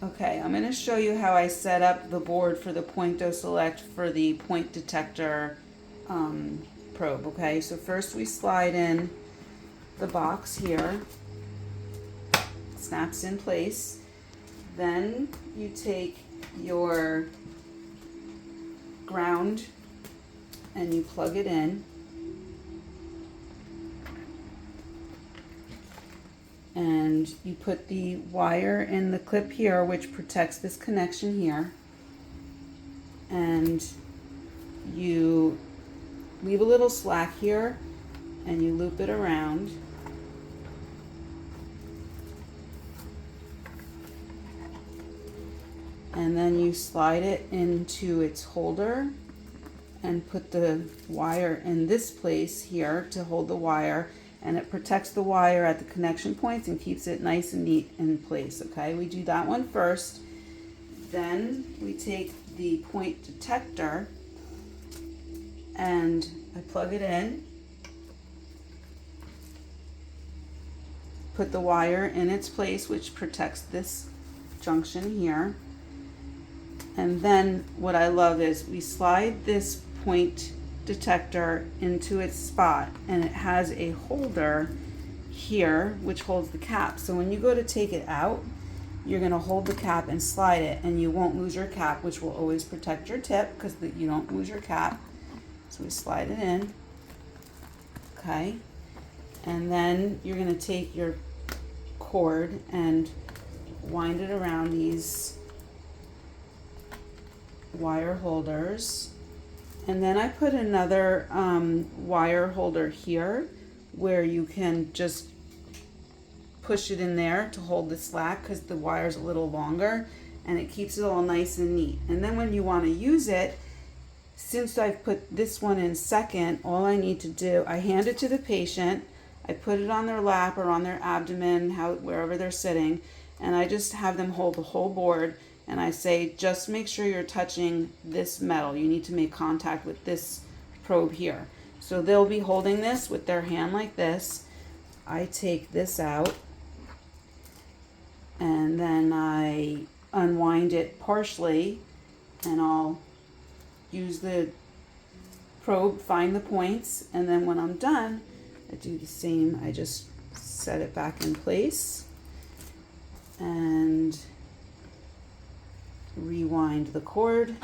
Okay, I'm going to show you how I set up the board for the Pointoselect for the Point Detector probe. Okay, so first we slide in the box here, snaps in place. Then you take your ground and you plug it in. And you put the wire in the clip here, which protects this connection here. And you leave a little slack here and you loop it around. And then you slide it into its holder and put the wire in this place here to hold the wire, and it protects the wire at the connection points and keeps it nice and neat in place. Okay, we do that one first. Then we take the point detector and I plug it in, put the wire in its place, which protects this junction here. And then what I love is we slide this point detector into its spot, and it has a holder here which holds the cap. So when you go to take it out, you're going to hold the cap and slide it, and you won't lose your cap, which will always protect your tip because you don't lose your cap. So we slide it in. Okay, and then you're going to take your cord and wind it around these wire holders. And then I put another wire holder here where you can just push it in there to hold the slack because the wire's a little longer, and it keeps it all nice and neat. And then when you want to use it, since I've put this one in second, all I need to do, I hand it to the patient, I put it on their lap or on their abdomen, wherever they're sitting, and I just have them hold the whole board. And I say, just make sure you're touching this metal. You need to make contact with this probe here. So they'll be holding this with their hand like this. I take this out and then I unwind it partially, and I'll use the probe, find the points, and then when I'm done, I do the same. I just set it back in place and rewind the cord,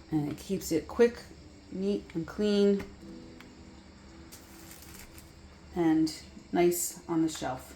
and it keeps it quick, neat and clean and nice on the shelf.